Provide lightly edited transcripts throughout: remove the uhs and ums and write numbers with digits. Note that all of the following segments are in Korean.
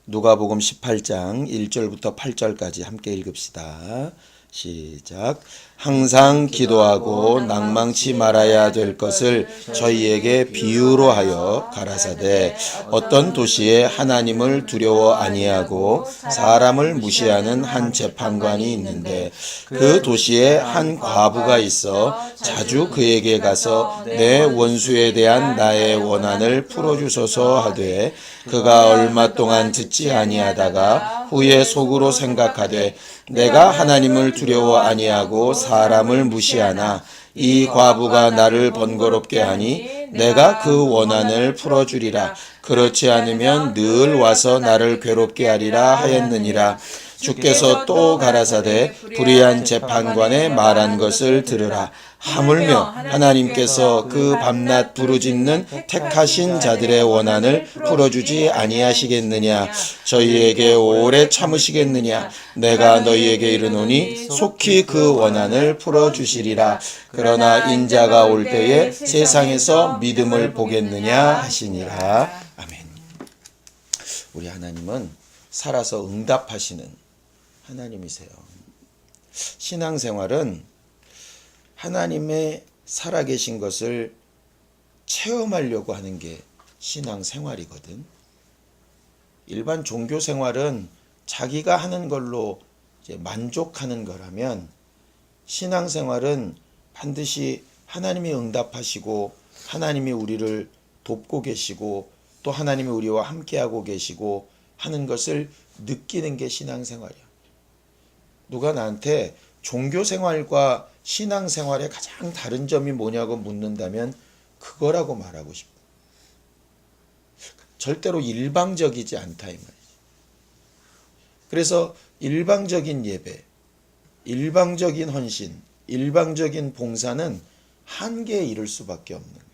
누가복음 18장 1절부터 8절까지 함께 읽읍시다. 시작. 항상 기도하고 낭망치 말아야 될 것을 저희에게 비유로 하여 가라사대 어떤 도시에 하나님을 두려워 아니하고 사람을 무시하는 한 재판관이 있는데 그 도시에 한 과부가 있어 자주 그에게 가서 내 원수에 대한 나의 원한을 풀어주소서 하되 그가 얼마 동안 듣지 아니하다가 후에 속으로 생각하되 내가 하나님을 두려워 아니하고 사람을 무시하나 이 과부가 나를 번거롭게 하니 내가 그 원한을 풀어주리라. 그렇지 않으면 늘 와서 나를 괴롭게 하리라 하였느니라. 주께서 또 가라사대 불의한 재판관의 말한 것을 들으라. 하물며 하나님께서 그 밤낮 부르짖는 택하신 자들의 원한을 풀어주지 아니하시겠느냐. 저희에게 오래 참으시겠느냐. 내가 너희에게 이르노니 속히 그 원한을 풀어주시리라. 그러나 인자가 올 때에 세상에서 믿음을 보겠느냐 하시니라. 아멘. 우리 하나님은 살아서 응답하시는 하나님이세요. 신앙생활은 하나님의 살아계신 것을 체험하려고 하는 게 신앙생활이거든. 일반 종교생활은 자기가 하는 걸로 이제 만족하는 거라면 신앙생활은 반드시 하나님이 응답하시고 하나님이 우리를 돕고 계시고 또 하나님이 우리와 함께하고 계시고 하는 것을 느끼는 게 신앙생활이야. 누가 나한테 종교생활과 신앙생활의 가장 다른 점이 뭐냐고 묻는다면 그거라고 말하고 싶어. 절대로 일방적이지 않다 이 말이지. 그래서 일방적인 예배, 일방적인 헌신, 일방적인 봉사는 한계에 이를 수밖에 없는 거예요.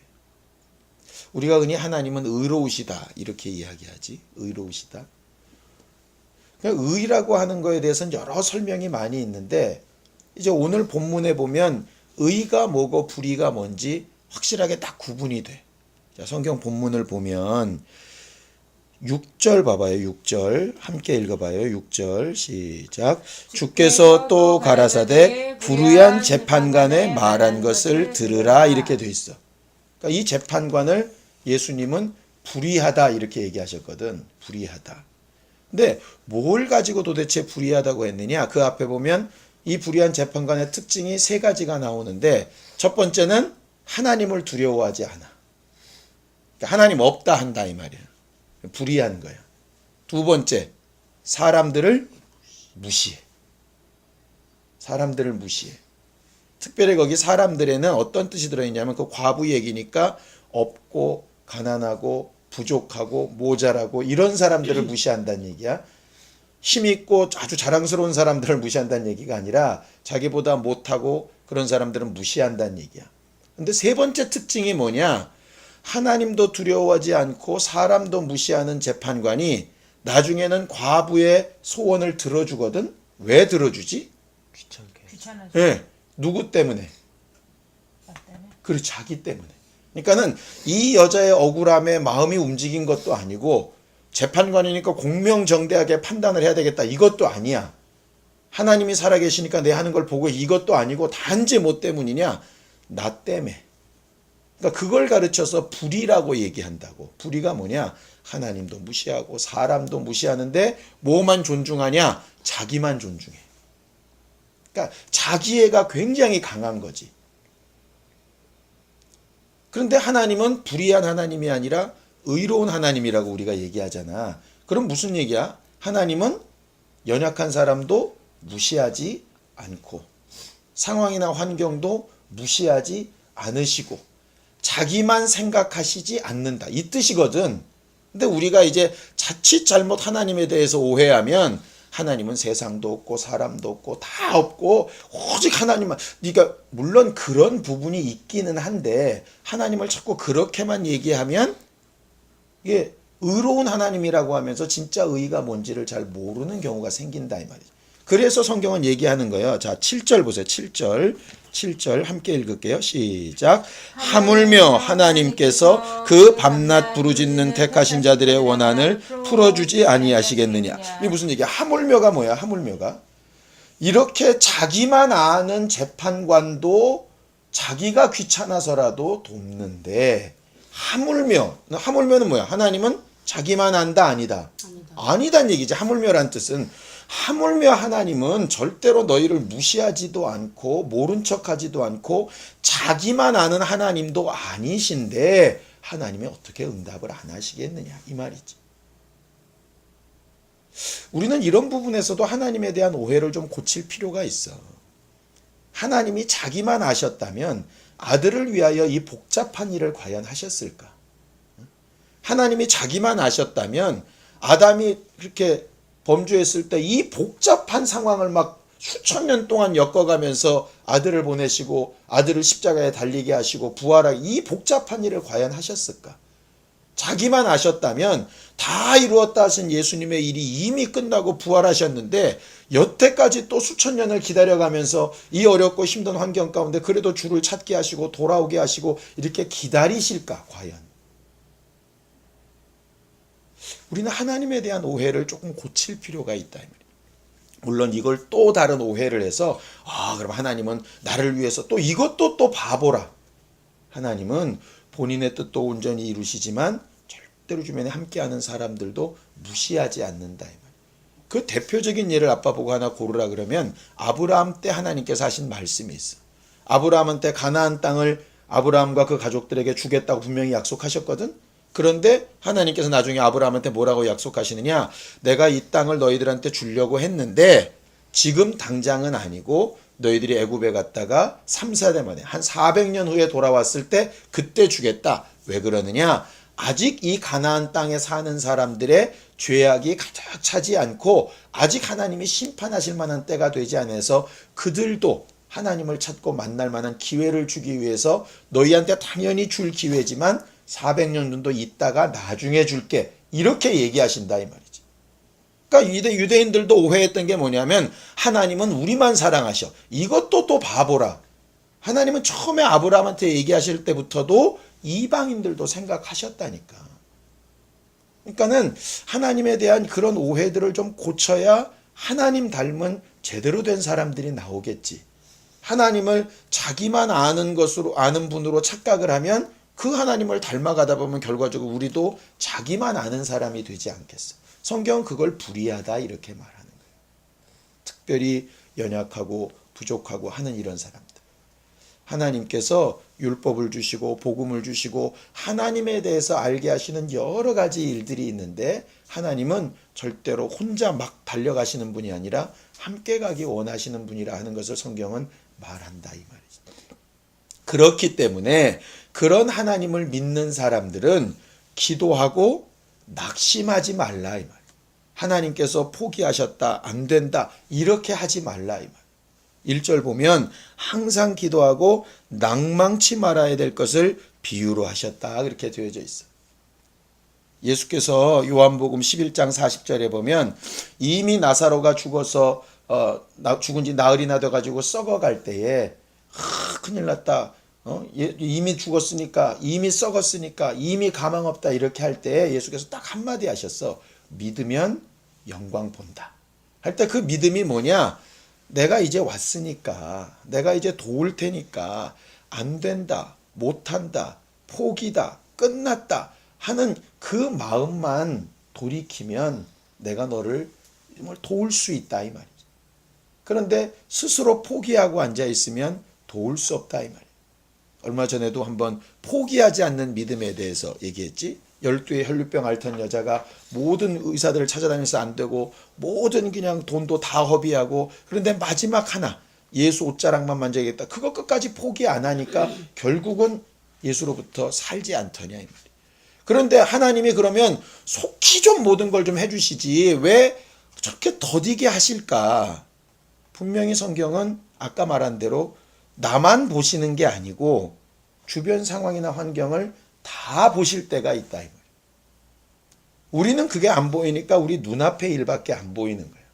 우리가 흔히 하나님은 의로우시다 이렇게 이야기하지. 의로우시다. 의라고 하는 거에 대해서는 여러 설명이 많이 있는데 이제 오늘 본문에 보면 의가 뭐고 불의가 뭔지 확실하게 딱 구분이 돼. 자, 성경 본문을 보면 6절 봐봐요. 6절 함께 읽어봐요. 6절 시작. 주께서 또 가라사대 불의한 재판관의 말한 것을 들으라 이렇게 돼 있어. 그러니까 이 재판관을 예수님은 불의하다 이렇게 얘기하셨거든. 불의하다. 근데 뭘 가지고 도대체 불의하다고 했느냐? 그 앞에 보면 이 불의한 재판관의 특징이 세 가지가 나오는데 첫 번째는 하나님을 두려워하지 않아. 그러니까 하나님 없다 한다 이 말이야. 불의한 거야. 두 번째, 사람들을 무시해. 사람들을 무시해. 특별히 거기 사람들에는 어떤 뜻이 들어있냐면 그 과부 얘기니까 없고 가난하고 부족하고 모자라고 이런 사람들을 무시한다는 얘기야. 힘있고 아주 자랑스러운 사람들을 무시한다는 얘기가 아니라 자기보다 못하고 그런 사람들은 무시한다는 얘기야. 근데 세 번째 특징이 뭐냐? 하나님도 두려워하지 않고 사람도 무시하는 재판관이 나중에는 과부의 소원을 들어주거든. 왜 들어주지? 귀찮아서. 네. 누구 때문에? 그래, 자기 때문에. 그러니까는 이 여자의 억울함에 마음이 움직인 것도 아니고 재판관이니까 공명정대하게 판단을 해야 되겠다 이것도 아니야. 하나님이 살아계시니까 내 하는 걸 보고 이것도 아니고 단지 뭐 때문이냐? 나 때문에. 그러니까 그걸 가르쳐서 불의라고 얘기한다고. 불의가 뭐냐? 하나님도 무시하고 사람도 무시하는데 뭐만 존중하냐? 자기만 존중해. 그러니까 자기애가 굉장히 강한 거지. 그런데 하나님은 불의한 하나님이 아니라 의로운 하나님이라고 우리가 얘기하잖아. 그럼 무슨 얘기야? 하나님은 연약한 사람도 무시하지 않고 상황이나 환경도 무시하지 않으시고 자기만 생각하시지 않는다. 이 뜻이거든. 근데 우리가 이제 자칫 잘못 하나님에 대해서 오해하면 하나님은 세상도 없고 사람도 없고 다 없고 오직 하나님만. 그러니까 물론 그런 부분이 있기는 한데 하나님을 자꾸 그렇게만 얘기하면 이게 의로운 하나님이라고 하면서 진짜 의가 뭔지를 잘 모르는 경우가 생긴다 이 말이죠. 그래서 성경은 얘기하는 거예요. 자, 7절 보세요. 7절 함께 읽을게요. 시작. 하물며 하나님께서 그 밤낮 부르짖는 택하신 자들의 원한을 풀어주지 아니하시겠느냐. 이게 무슨 얘기야? 하물며가 뭐야? 하물며가 이렇게 자기만 아는 재판관도 자기가 귀찮아서라도 돕는데, 하물며는 뭐야? 하나님은 자기만 안다, 아니다? 아니다는 얘기지. 하물며란 뜻은, 하물며 하나님은 절대로 너희를 무시하지도 않고 모른 척하지도 않고 자기만 아는 하나님도 아니신데 하나님이 어떻게 응답을 안 하시겠느냐, 이 말이지. 우리는 이런 부분에서도 하나님에 대한 오해를 좀 고칠 필요가 있어. 하나님이 자기만 아셨다면 아들을 위하여 이 복잡한 일을 과연 하셨을까? 하나님이 자기만 아셨다면 아담이 그렇게 범죄했을 때 이 복잡한 상황을 막 수천 년 동안 엮어가면서 아들을 보내시고 아들을 십자가에 달리게 하시고 부활하게, 이 복잡한 일을 과연 하셨을까? 자기만 아셨다면 다 이루었다 하신 예수님의 일이 이미 끝나고 부활하셨는데 여태까지 또 수천 년을 기다려가면서 이 어렵고 힘든 환경 가운데 그래도 주를 찾게 하시고 돌아오게 하시고 이렇게 기다리실까 과연? 우리는 하나님에 대한 오해를 조금 고칠 필요가 있다. 물론 이걸 또 다른 오해를 해서 그럼 하나님은 나를 위해서 또 이것도 또 바보라. 하나님은 본인의 뜻도 온전히 이루시지만 절대로 주변에 함께하는 사람들도 무시하지 않는다. 그 대표적인 예를 아빠 보고 하나 고르라 그러면 아브라함 때 하나님께서 하신 말씀이 있어. 아브라함한테 가나안 땅을 아브라함과 그 가족들에게 주겠다고 분명히 약속하셨거든. 그런데 하나님께서 나중에 아브라함한테 뭐라고 약속하시느냐? 내가 이 땅을 너희들한테 주려고 했는데 지금 당장은 아니고 너희들이 애굽에 갔다가 3, 4대 만에 한 400년 후에 돌아왔을 때 그때 주겠다. 왜 그러느냐? 아직 이 가나안 땅에 사는 사람들의 죄악이 가득 차지 않고 아직 하나님이 심판하실 만한 때가 되지 않아서 그들도 하나님을 찾고 만날 만한 기회를 주기 위해서 너희한테 당연히 줄 기회지만 400년 정도 있다가 나중에 줄게. 이렇게 얘기하신다 이 말이지. 그러니까 유대인들도 오해했던 게 뭐냐면 하나님은 우리만 사랑하셔. 이것도 또 바보라. 하나님은 처음에 아브라함한테 얘기하실 때부터도 이방인들도 생각하셨다니까. 그러니까는 하나님에 대한 그런 오해들을 좀 고쳐야 하나님 닮은 제대로 된 사람들이 나오겠지. 하나님을 자기만 아는 것으로 아는 분으로 착각을 하면 그 하나님을 닮아가다 보면 결과적으로 우리도 자기만 아는 사람이 되지 않겠어. 성경은 그걸 불의하다 이렇게 말하는 거예요. 특별히 연약하고 부족하고 하는 이런 사람들. 하나님께서 율법을 주시고 복음을 주시고 하나님에 대해서 알게 하시는 여러 가지 일들이 있는데 하나님은 절대로 혼자 막 달려가시는 분이 아니라 함께 가기 원하시는 분이라 하는 것을 성경은 말한다 이 말이죠. 그렇기 때문에 그런 하나님을 믿는 사람들은 기도하고 낙심하지 말라 이 말. 하나님께서 포기하셨다, 안 된다 이렇게 하지 말라 이 말. 1절 보면 항상 기도하고 낭망치 말아야 될 것을 비유로 하셨다 그렇게 되어져 있어. 예수께서 요한복음 11장 40절에 보면 이미 나사로가 죽어서 죽은 지 나흘이나 돼가지고 썩어갈 때에 큰일 났다. 이미 죽었으니까, 이미 썩었으니까, 이미 가망 없다 이렇게 할 때 예수께서 딱 한마디 하셨어. 믿으면 영광 본다. 할 때 그 믿음이 뭐냐? 내가 이제 왔으니까, 내가 이제 도울 테니까 안 된다, 못한다, 포기다, 끝났다 하는 그 마음만 돌이키면 내가 너를 도울 수 있다 이 말이지. 그런데 스스로 포기하고 앉아 있으면 도울 수 없다 이 말이야. 얼마 전에도 한번 포기하지 않는 믿음에 대해서 얘기했지. 12의 혈류병 앓던 여자가 모든 의사들을 찾아다니면서 안 되고 모든 그냥 돈도 다 허비하고 그런데 마지막 하나 예수 옷자락만 만져야겠다. 그거 끝까지 포기 안 하니까 결국은 예수로부터 살지 않더냐 이 말이야. 그런데 하나님이 그러면 속히 좀 모든 걸 좀 해주시지 왜 저렇게 더디게 하실까? 분명히 성경은 아까 말한 대로 나만 보시는 게 아니고 주변 상황이나 환경을 다 보실 때가 있다. 이 말이에요. 우리는 그게 안 보이니까 우리 눈앞의 일밖에 안 보이는 거예요.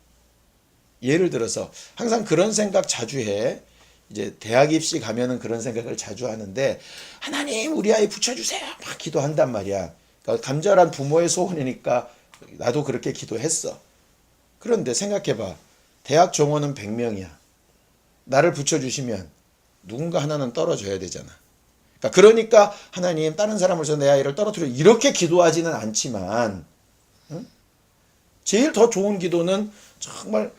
예를 들어서 항상 그런 생각 자주 해. 이제 대학 입시 가면은 그런 생각을 자주 하는데 하나님 우리 아이 붙여주세요 막 기도한단 말이야. 그러니까 간절한 부모의 소원이니까 나도 그렇게 기도했어. 그런데 생각해봐. 대학 정원은 100명이야. 나를 붙여주시면 누군가 하나는 떨어져야 되잖아. 그러니까 하나님 다른 사람을 줘 내 아이를 떨어뜨려 이렇게 기도하지는 않지만 응? 제일 더 좋은 기도는 정말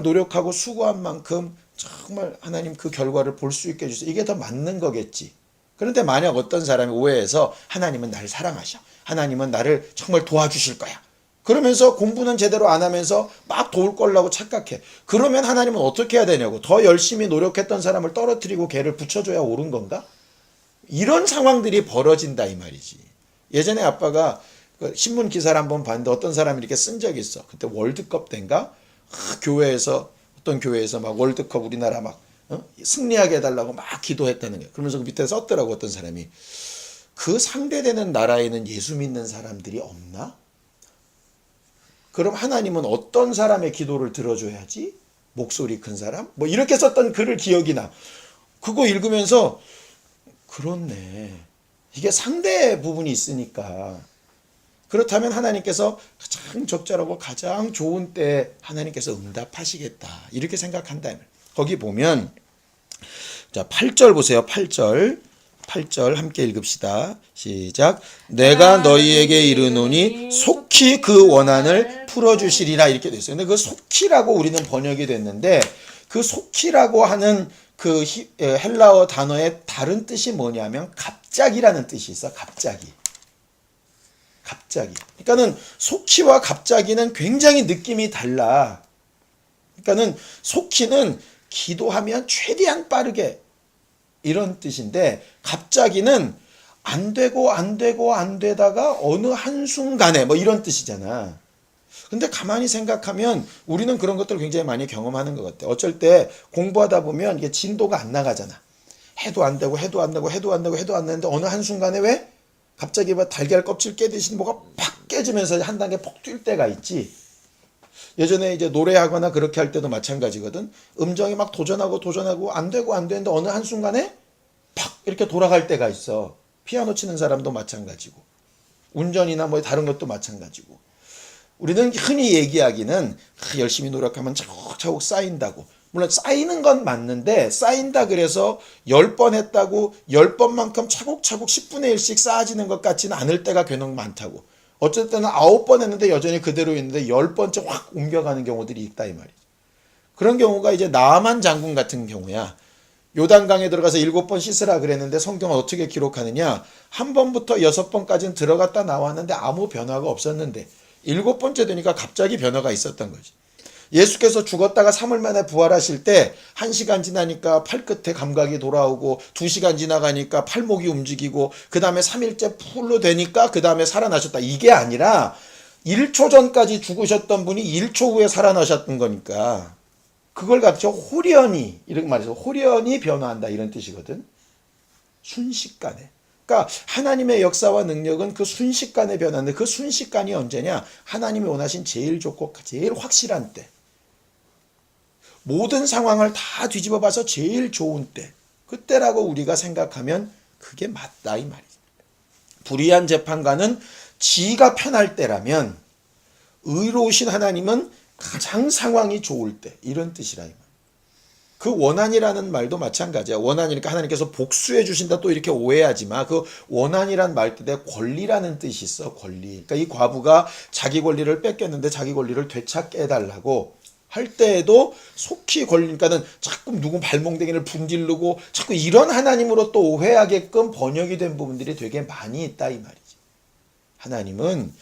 노력하고 수고한 만큼 정말 하나님 그 결과를 볼 수 있게 해주세요. 이게 더 맞는 거겠지. 그런데 만약 어떤 사람이 오해해서 하나님은 나를 사랑하셔. 하나님은 나를 정말 도와주실 거야. 그러면서 공부는 제대로 안 하면서 막 도울 거라고 착각해. 그러면 하나님은 어떻게 해야 되냐고. 더 열심히 노력했던 사람을 떨어뜨리고 걔를 붙여줘야 옳은 건가? 이런 상황들이 벌어진다 이 말이지. 예전에 아빠가 신문 기사를 한번 봤는데 어떤 사람이 이렇게 쓴 적이 있어. 그때 월드컵 때인가? 교회에서 어떤 교회에서 막 월드컵 우리나라 막 승리하게 해달라고 막 기도했다는 거야. 그러면서 그 밑에 썼더라고 어떤 사람이. 그 상대되는 나라에는 예수 믿는 사람들이 없나? 그럼 하나님은 어떤 사람의 기도를 들어줘야지? 목소리 큰 사람? 뭐 이렇게 썼던 글을 기억이 나. 그거 읽으면서 그렇네. 이게 상대 부분이 있으니까. 그렇다면 하나님께서 가장 적절하고 가장 좋은 때 하나님께서 응답하시겠다. 이렇게 생각한다. 거기 보면 자 8절 보세요. 8절 함께 읽읍시다. 시작. 내가 너희에게 이르노니 속히 그 원한을 풀어주시리라 이렇게 돼 있어요. 근데 그 속히라고 우리는 번역이 됐는데 그 속히라고 하는 그 헬라어 단어의 다른 뜻이 뭐냐면 갑자기라는 뜻이 있어. 갑자기. 그러니까는 속히와 갑자기는 굉장히 느낌이 달라. 그러니까는 속히는 기도하면 최대한 빠르게 이런 뜻인데 갑자기는 안 되다가 어느 한순간에 뭐 이런 뜻이잖아. 근데 가만히 생각하면 우리는 그런 것들을 굉장히 많이 경험하는 것 같아. 어쩔 때 공부하다 보면 이게 진도가 안 나가잖아. 해도 안 되는데 어느 한순간에 왜? 갑자기 막 달걀 껍질 깨듯이 뭐가 팍 깨지면서 한 단계 폭 뛸 때가 있지. 예전에 이제 노래하거나 그렇게 할 때도 마찬가지거든. 음정이 막 도전하고 안 되는데 어느 한순간에 팍 이렇게 돌아갈 때가 있어. 피아노 치는 사람도 마찬가지고 운전이나 뭐 다른 것도 마찬가지고 우리는 흔히 얘기하기는 열심히 노력하면 차곡차곡 쌓인다고. 물론 쌓이는 건 맞는데 쌓인다 그래서 10번 했다고 10번만큼 차곡차곡 10분의 1씩 쌓아지는 것 같지는 않을 때가 괜히 많다고. 어쨌든 9번 했는데 여전히 그대로 있는데 10번째 확 옮겨가는 경우들이 있다 이 말이지. 그런 경우가 이제 나만 장군 같은 경우야. 요단강에 들어가서 7번 씻으라 그랬는데 성경은 어떻게 기록하느냐. 한 번부터 6번까지는 들어갔다 나왔는데 아무 변화가 없었는데 7번째 되니까 갑자기 변화가 있었던 거지. 예수께서 죽었다가 3일 만에 부활하실 때 1시간 지나니까 팔끝에 감각이 돌아오고 2시간 지나가니까 팔목이 움직이고 그 다음에 3일째 풀로 되니까 그 다음에 살아나셨다. 이게 아니라 1초 전까지 죽으셨던 분이 1초 후에 살아나셨던 거니까 그걸 갖죠. 호련히 이렇게 말해서 호련히 변화한다 이런 뜻이거든. 순식간에. 그러니까 하나님의 역사와 능력은 그 순식간에 변하는데 그 순식간이 언제냐? 하나님이 원하신 제일 좋고 제일 확실한 때. 모든 상황을 다 뒤집어 봐서 제일 좋은 때. 그때라고 우리가 생각하면 그게 맞다 이 말이죠. 불의한 재판관은 지가 편할 때라면 의로우신 하나님은 가장 상황이 좋을 때 이런 뜻이라 이 말. 그 원한이라는 말도 마찬가지야. 원한이니까 하나님께서 복수해 주신다 또 이렇게 오해하지 마. 그 원한이란 말 뜻에 권리라는 뜻이 있어. 권리. 그러니까 이 과부가 자기 권리를 뺏겼는데 자기 권리를 되찾게 해달라고 할 때에도 속히 권리니까는 자꾸 누구 발몽댕이를 분질르고 자꾸 이런 하나님으로 또 오해하게끔 번역이 된 부분들이 되게 많이 있다 이 말이지. 하나님은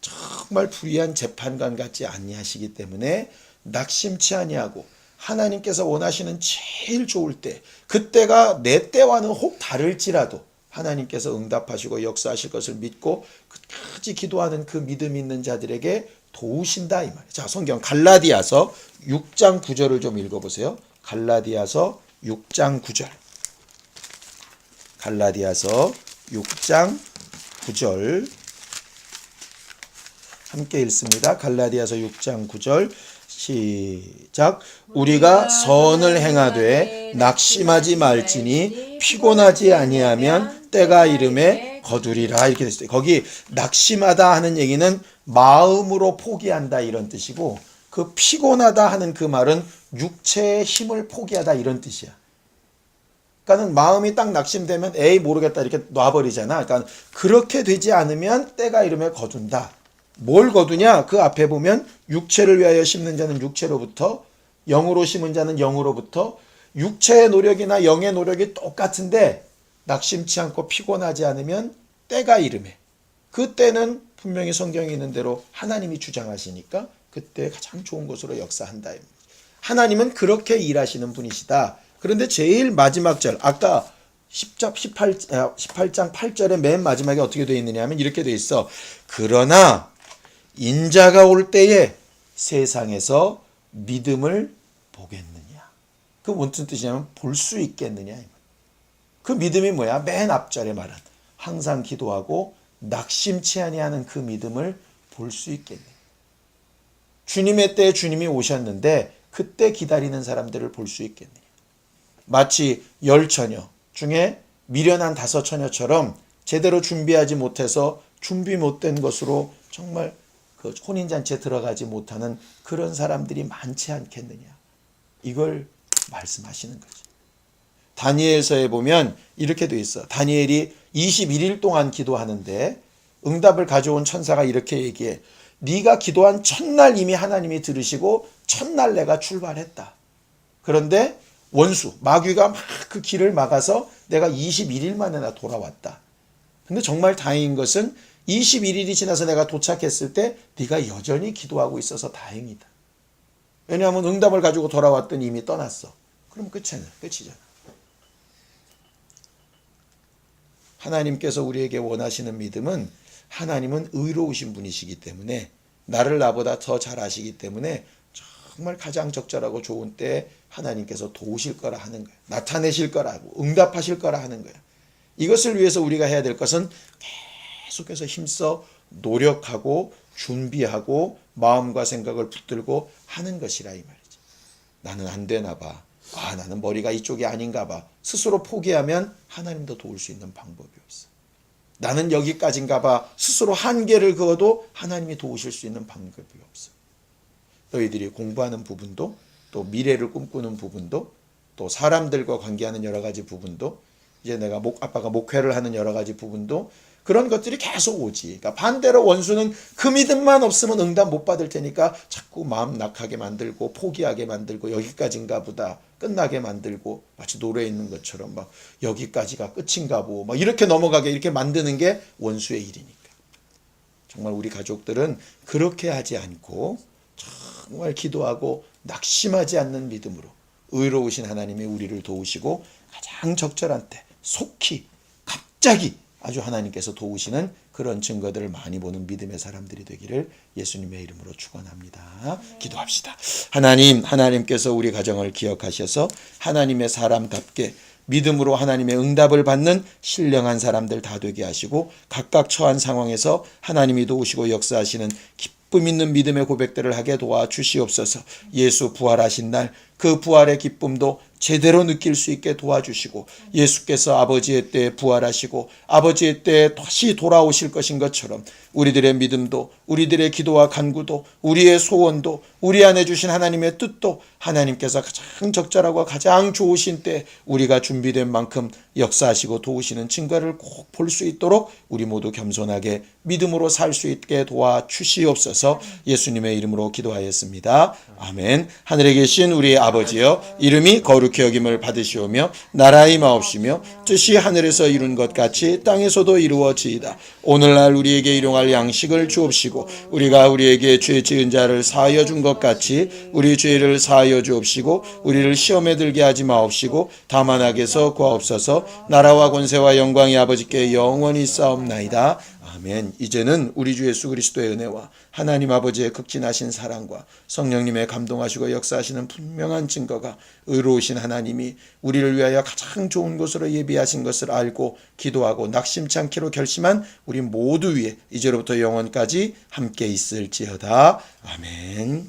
정말 불의한 재판관 같지 아니하시기 때문에 낙심치 아니하고 하나님께서 원하시는 제일 좋을 때 그때가 내 때와는 혹 다를지라도 하나님께서 응답하시고 역사하실 것을 믿고 끝까지 기도하는 그 믿음 있는 자들에게 도우신다 이 말이에요. 자, 성경 갈라디아서 6장 9절을 좀 읽어보세요. 갈라디아서 6장 9절. 갈라디아서 6장 9절 함께 읽습니다. 갈라디아서 6장 9절 시작. 우리가 선을 행하되 낙심하지 말지니 피곤하지 아니하면 때가 이름에 거두리라. 이렇게 됐어요. 거기 낙심하다 하는 얘기는 마음으로 포기한다 이런 뜻이고, 그 피곤하다 하는 그 말은 육체의 힘을 포기하다 이런 뜻이야. 그러니까는 마음이 딱 낙심되면 에이 모르겠다 이렇게 놔버리잖아. 그러니까 그렇게 되지 않으면 때가 이름에 거둔다. 뭘 거두냐? 그 앞에 보면 육체를 위하여 심는 자는 육체로부터, 영으로 심은 자는 영으로부터. 육체의 노력이나 영의 노력이 똑같은데 낙심치 않고 피곤하지 않으면 때가 이름에, 그 때는 분명히 성경에 있는 대로 하나님이 주장하시니까 그때 가장 좋은 것으로 역사한다. 하나님은 그렇게 일하시는 분이시다. 그런데 제일 마지막 절, 아까 18장 8절의 맨 마지막에 어떻게 되어 있느냐 하면 이렇게 되어 있어. 그러나 인자가 올 때에 세상에서 믿음을 보겠느냐. 그 무슨 뜻이냐면 볼 수 있겠느냐. 그 믿음이 뭐야? 맨 앞절에 말한 항상 기도하고 낙심치 아니하는 그 믿음을 볼 수 있겠느냐. 주님의 때에 주님이 오셨는데 그때 기다리는 사람들을 볼 수 있겠느냐. 마치 10처녀 중에 미련한 5처녀처럼 제대로 준비하지 못해서 준비 못된 것으로 정말 그 혼인잔치에 들어가지 못하는 그런 사람들이 많지 않겠느냐. 이걸 말씀하시는 거죠. 다니엘서에 보면 이렇게 돼 있어. 다니엘이 21일 동안 기도하는데 응답을 가져온 천사가 이렇게 얘기해. 네가 기도한 첫날 이미 하나님이 들으시고 첫날 내가 출발했다. 그런데 원수, 마귀가 막 그 길을 막아서 내가 21일 만에 나 돌아왔다. 근데 정말 다행인 것은 21일이 지나서 내가 도착했을 때 네가 여전히 기도하고 있어서 다행이다. 왜냐하면 응답을 가지고 돌아왔더니 이미 떠났어. 그럼 끝이잖아. 하나님께서 우리에게 원하시는 믿음은, 하나님은 의로우신 분이시기 때문에, 나를 나보다 더 잘 아시기 때문에 정말 가장 적절하고 좋은 때에 하나님께서 도우실 거라 하는 거야. 나타내실 거라고, 응답하실 거라 하는 거야. 이것을 위해서 우리가 해야 될 것은 계속해서 힘써 노력하고 준비하고 마음과 생각을 붙들고 하는 것이라 이 말이지. 나는 안 되나 봐. 나는 머리가 이쪽이 아닌가 봐. 스스로 포기하면 하나님도 도울 수 있는 방법이 없어. 나는 여기까지인가 봐. 스스로 한계를 그어도 하나님이 도우실 수 있는 방법이 없어. 너희들이 공부하는 부분도, 또 미래를 꿈꾸는 부분도, 또 사람들과 관계하는 여러 가지 부분도, 이제 내가 아빠가 목회를 하는 여러 가지 부분도, 그런 것들이 계속 오지. 그러니까 반대로 원수는 그 믿음만 없으면 응답 못 받을 테니까 자꾸 마음 낙하게 만들고 포기하게 만들고 여기까지인가 보다 끝나게 만들고, 마치 노래에 있는 것처럼 막 여기까지가 끝인가 보고 막 이렇게 넘어가게 이렇게 만드는 게 원수의 일이니까. 정말 우리 가족들은 그렇게 하지 않고 정말 기도하고 낙심하지 않는 믿음으로 의로우신 하나님이 우리를 도우시고 가장 적절한 때 속히 갑자기 아주 하나님께서 도우시는 그런 증거들을 많이 보는 믿음의 사람들이 되기를 예수님의 이름으로 축원합니다. 기도합시다. 하나님께서 우리 가정을 기억하셔서 하나님의 사람답게 믿음으로 하나님의 응답을 받는 신령한 사람들 다 되게 하시고, 각각 처한 상황에서 하나님이 도우시고 역사하시는 기쁨 있는 믿음의 고백들을 하게 도와주시옵소서. 예수 부활하신 날 그 부활의 기쁨도 제대로 느낄 수 있게 도와주시고, 예수께서 아버지의 때에 부활하시고 아버지의 때에 다시 돌아오실 것인 것처럼 우리들의 믿음도, 우리들의 기도와 간구도, 우리의 소원도, 우리 안에 주신 하나님의 뜻도 하나님께서 가장 적절하고 가장 좋으신 때 우리가 준비된 만큼 역사하시고 도우시는 증거를 꼭 볼 수 있도록 우리 모두 겸손하게 믿음으로 살 수 있게 도와주시옵소서. 예수님의 이름으로 기도하였습니다. 아멘. 하늘에 계신 우리 아버지여, 이름이 거룩히 여김을 받으시오며 나라의 마옵시며 뜻이 하늘에서 이룬 것 같이 땅에서도 이루어지이다. 오늘날 우리에게 일용할 양식을 주옵시고, 우리가 우리에게 죄 지은 자를 사하여 준 것 같이 우리 죄를 사하여 주옵시고, 우리를 시험에 들게 하지 마옵시고 다만 악에서 구하옵소서. 나라와 권세와 영광이 아버지께 영원히 싸움나이다. 아멘. 이제는 우리 주 예수 그리스도의 은혜와 하나님 아버지의 극진하신 사랑과 성령님의 감동하시고 역사하시는 분명한 증거가, 의로우신 하나님이 우리를 위하여 가장 좋은 곳으로 예비하신 것을 알고 기도하고 낙심치 않기로 결심한 우리 모두 위에 이제로부터 영원까지 함께 있을지어다. 아멘.